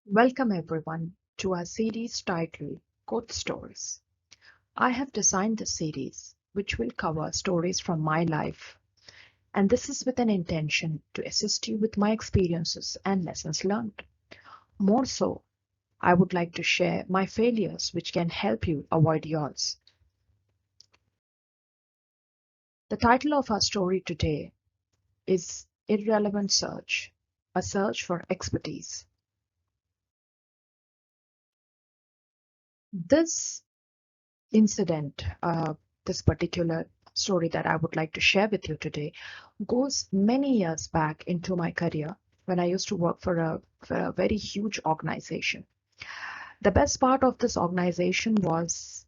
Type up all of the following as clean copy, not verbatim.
Welcome everyone to our series titled Quote Stories. I have designed this series which will cover stories from my life, and this is with an intention to assist you with my experiences and lessons learned. More so, I would like to share my failures which can help you avoid yours. The title of our story today is Irrelevant Search, a search for expertise. This incident, this particular story that I would like to share with you today, goes many years back into my career when I used to work for a very huge organization. The best part of this organization was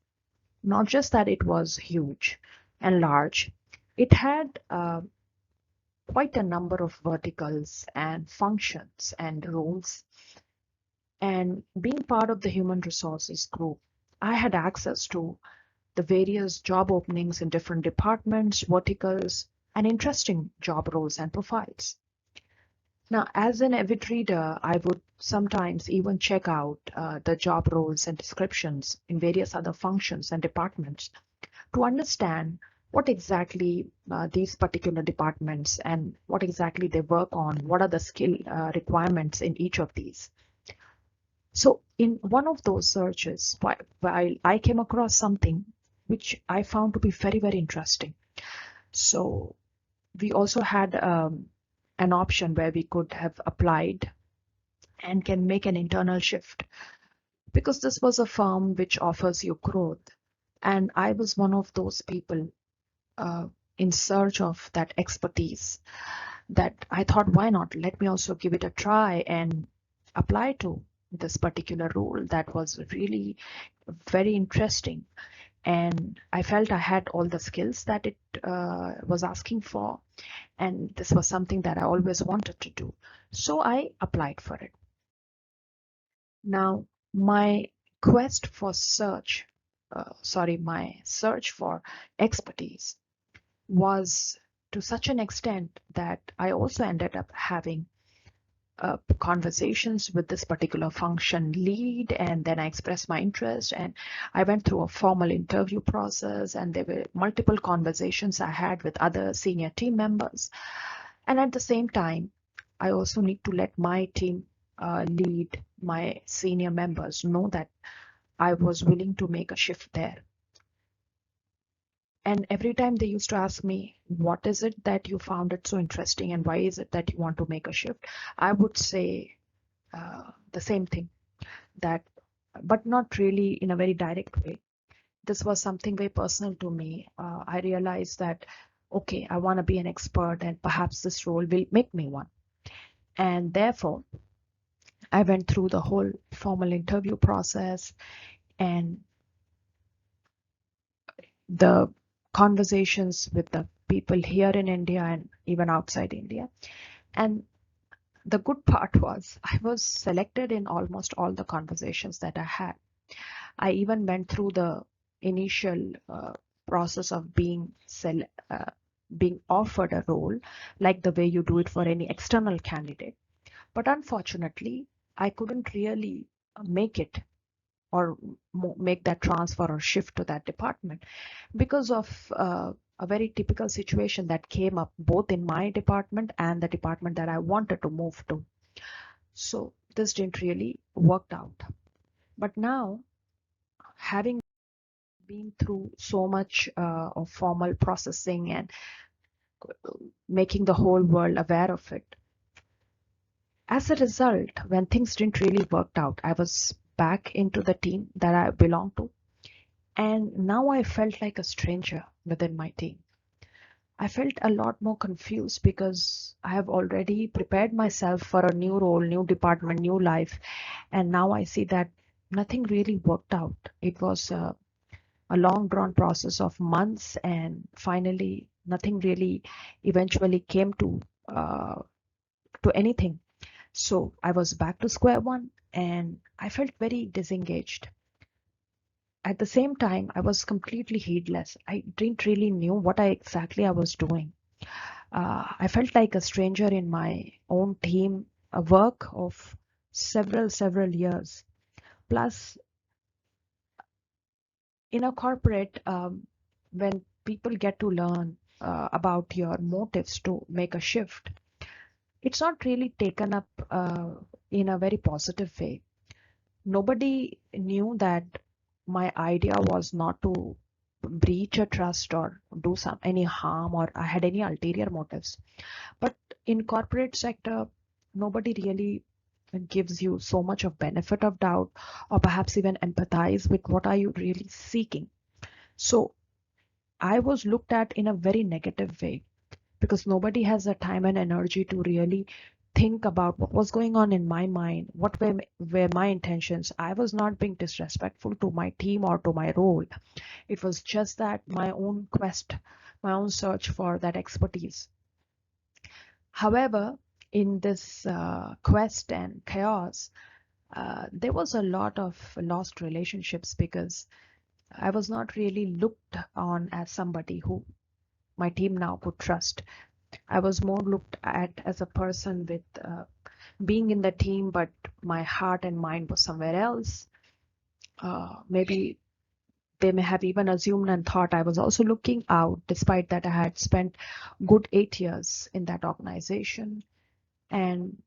not just that it was huge and large, it had quite a number of verticals and functions and roles. And being part of the human resources group, I had access to the various job openings in different departments, verticals, and interesting job roles and profiles. Now, as an avid reader, I would sometimes even check out the job roles and descriptions in various other functions and departments to understand what exactly these particular departments and what exactly they work on, what are the skill requirements in each of these. So, in one of those searches, while I came across something which I found to be very, very interesting. So, we also had an option where we could have applied and can make an internal shift because this was a firm which offers you growth. And I was one of those people uh, in search of that expertise that I thought, why not? Let me also give it a try and apply to this particular role that was really very interesting. And I felt I had all the skills that it was asking for, and this was something that I always wanted to do. So I applied for it. Now, my quest for my search for expertise was to such an extent that I also ended up having conversations with this particular function lead, and then I expressed my interest, and I went through a formal interview process, and there were multiple conversations I had with other senior team members. And at the same time, I also need to let my team lead, my senior members know that I was willing to make a shift there. And every time they used to ask me, what is it that you found it so interesting and why is it that you want to make a shift? I would say the same thing, that, but not really in a very direct way. This was something very personal to me. I realized that, okay, I want to be an expert and perhaps this role will make me one. And therefore, I went through the whole formal interview process and the conversations with the people here in India and even outside India. And the good part was I was selected in almost all the conversations that I had. I even went through the initial process of being offered a role, like the way you do it for any external candidate. But unfortunately, I couldn't really make it or make that transfer or shift to that department because of a very typical situation that came up both in my department and the department that I wanted to move to. So this didn't really work out. But now, having been through so much of formal processing and making the whole world aware of it, as a result, when things didn't really work out, I was back into the team that I belong to. And now I felt like a stranger within my team. I felt a lot more confused because I have already prepared myself for a new role, new department, new life. And now I see that nothing really worked out. It was a long drawn process of months, and finally, nothing really eventually came to anything. So I was back to square one and I felt very disengaged. At the same time, I was completely heedless. I didn't really knew what exactly I was doing. I felt like a stranger in my own team work of several years. Plus, in a corporate, when people get to learn about your motives to make a shift, it's not really taken up in a very positive way. Nobody knew that my idea was not to breach a trust or do some any harm, or I had any ulterior motives. But in corporate sector, nobody really gives you so much of benefit of doubt, or perhaps even empathize with what are you really seeking. So I was looked at in a very negative way, because nobody has the time and energy to really think about what was going on in my mind, were my intentions. I was not being disrespectful to my team or to my role. It was just that my own quest, my own search for that expertise. However, in this quest and chaos, there was a lot of lost relationships, because I was not really looked on as somebody who my team now could trust. I was more looked at as a person with being in the team, but my heart and mind was somewhere else. Maybe they may have even assumed and thought I was also looking out, despite that I had spent good 8 years in that organization. And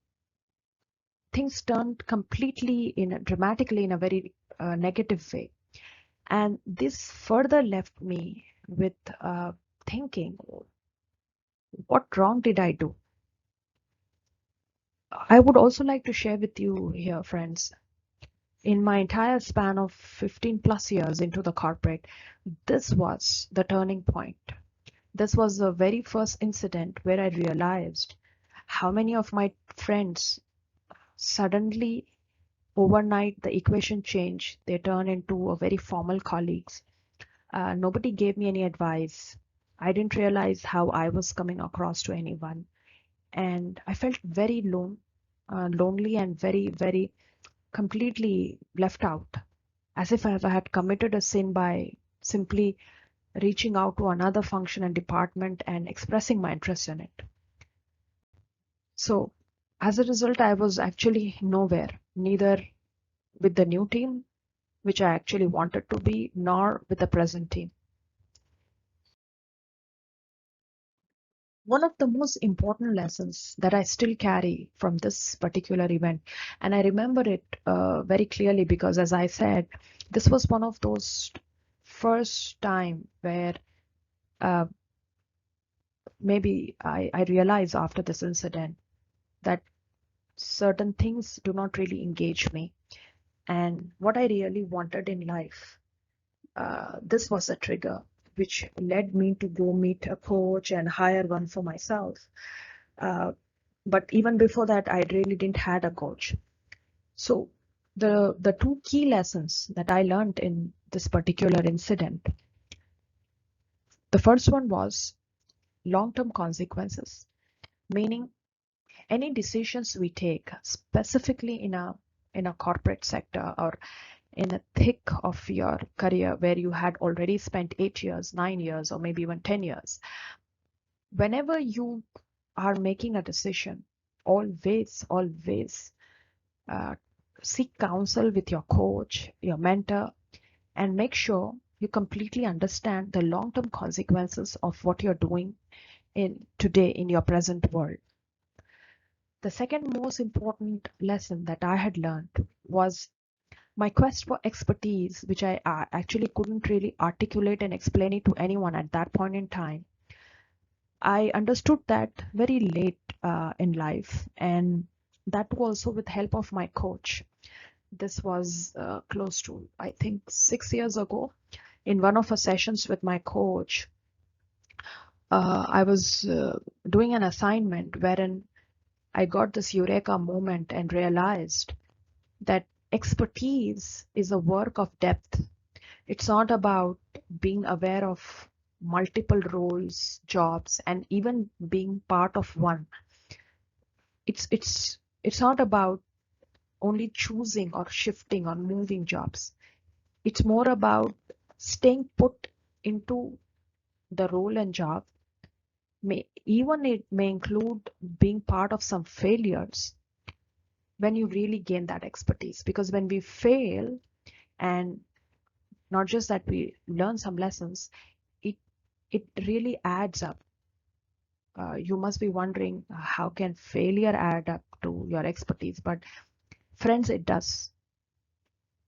things turned completely dramatically in a very negative way. And this further left me with thinking, what wrong did I do? I would also like to share with you here, friends, in my entire span of 15 plus years into the corporate, this was the turning point. This was the very first incident where I realized how many of my friends suddenly, overnight, the equation changed. They turned into a very formal colleagues. Nobody gave me any advice. I didn't realize how I was coming across to anyone. And I felt very lonely and very completely left out, as if I had committed a sin by simply reaching out to another function and department and expressing my interest in it. So, as a result, I was actually nowhere, neither with the new team, which I actually wanted to be, nor with the present team. One of the most important lessons that I still carry from this particular event, and I remember it very clearly, because, as I said, this was one of those first time where uh, maybe I realized after this incident that certain things do not really engage me. And what I really wanted in life, this was a trigger which led me to go meet a coach and hire one for myself. Uh, but even before that, I really didn't had a coach. So the two key lessons that I learned in this particular incident, the first one was long-term consequences, meaning any decisions we take, specifically in a corporate sector or in the thick of your career where you had already spent 8 years, 9 years, or maybe even 10 years, whenever you are making a decision, always uh, seek counsel with your coach, your mentor, and make sure you completely understand the long-term consequences of what you're doing in today in your present world. The second most important lesson that I had learned was my quest for expertise, which I actually couldn't really articulate and explain it to anyone at that point in time. I understood that very late in life, and that also with help of my coach. This was close to, I think, 6 years ago. In one of our sessions with my coach, I was doing an assignment wherein I got this eureka moment and realized that expertise is a work of depth. It's not about being aware of multiple roles, jobs, and even being part of one. It's not about only choosing or shifting or moving jobs. It's more about staying put into the role and job. Even it may include being part of some failures, when you really gain that expertise. Because when we fail, and not just that we learn some lessons, it it really adds up. You must be wondering, how can failure add up to your expertise? But friends, it does.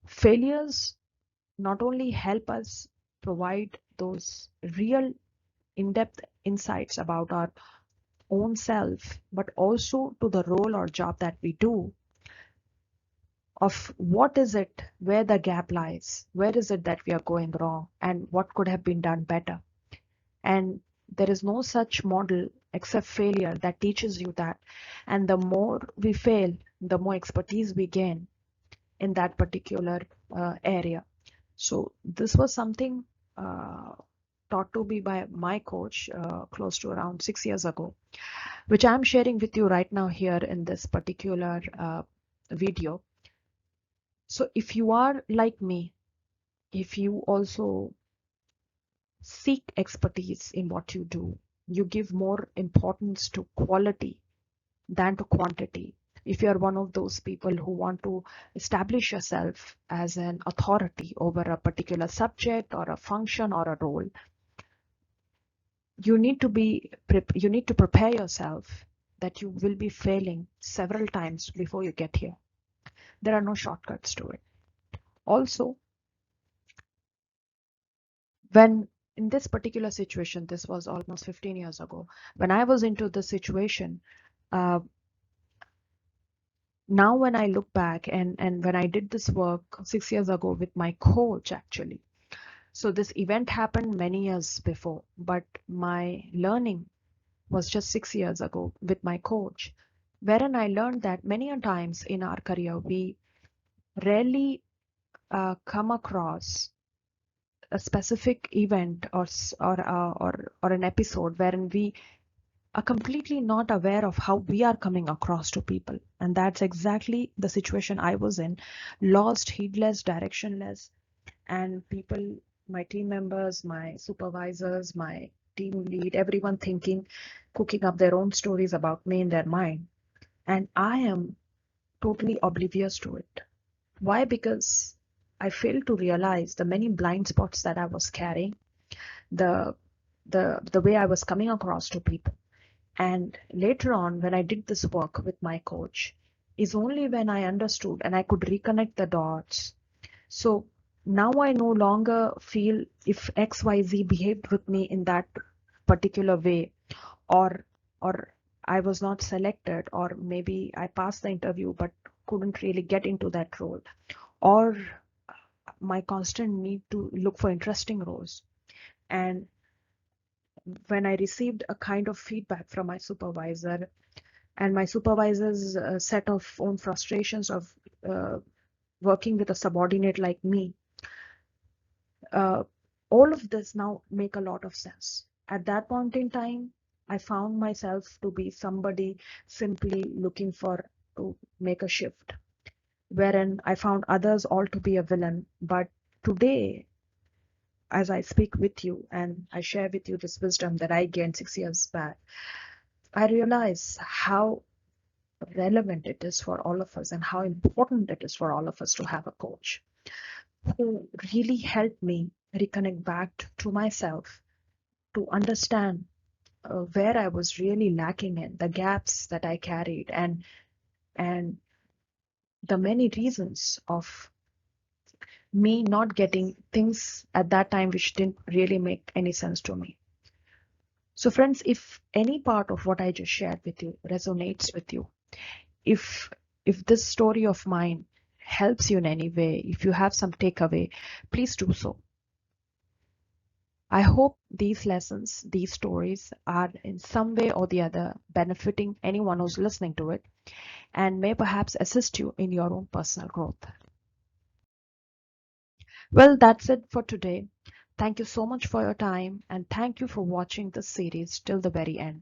Failures not only help us provide those real in-depth insights about our own self, but also to the role or job that we do, of what is it, where the gap lies, where is it that we are going wrong, and what could have been done better. And there is no such model except failure that teaches you that. And the more we fail, the more expertise we gain in that particular area. So this was something taught to me by my coach close to around 6 years ago, which I'm sharing with you right now here in this particular video. So if you are like me, if you also seek expertise in what you do, you give more importance to quality than to quantity. If you're one of those people who want to establish yourself as an authority over a particular subject or a function or a role, you need to prepare yourself that you will be failing several times before you get here. There are no shortcuts to it. Also, when in this particular situation, this was almost 15 years ago, when I was into this situation, uh, now when I look back, and when I did this work 6 years ago with my coach, actually, so this event happened many years before, but my learning was just 6 years ago with my coach, wherein I learned that many a times in our career we rarely come across a specific event or an episode wherein we are completely not aware of how we are coming across to people. And that's exactly the situation I was in, lost, heedless, directionless, and people, my team members, my supervisors, my team lead, everyone thinking, cooking up their own stories about me in their mind. And I am totally oblivious to it. Why? Because I failed to realize the many blind spots that I was carrying, the the way I was coming across to people. And later on, when I did this work with my coach, is only when I understood and I could reconnect the dots. So now I no longer feel if XYZ behaved with me in that particular way, or or I was not selected, or maybe I passed the interview but couldn't really get into that role, or my constant need to look for interesting roles. And when I received a kind of feedback from my supervisor, and my supervisor's set of own frustrations of uh, working with a subordinate like me, uh, all of this now make a lot of sense. At that point in time, I found myself to be somebody simply looking for to make a shift, wherein I found others all to be a villain. But today, as I speak with you and I share with you this wisdom that I gained 6 years back, I realize how relevant it is for all of us and how important it is for all of us to have a coach who really helped me reconnect back to myself, to understand where I was really lacking in, the gaps that I carried, and the many reasons of me not getting things at that time which didn't really make any sense to me. So friends, if any part of what I just shared with you resonates with you, if if this story of mine helps you in any way, if you have some takeaway, please do so. I hope these lessons, these stories are in some way or the other benefiting anyone who's listening to it, and may perhaps assist you in your own personal growth. Well, that's it for today. Thank you so much for your time, and thank you for watching this series till the very end.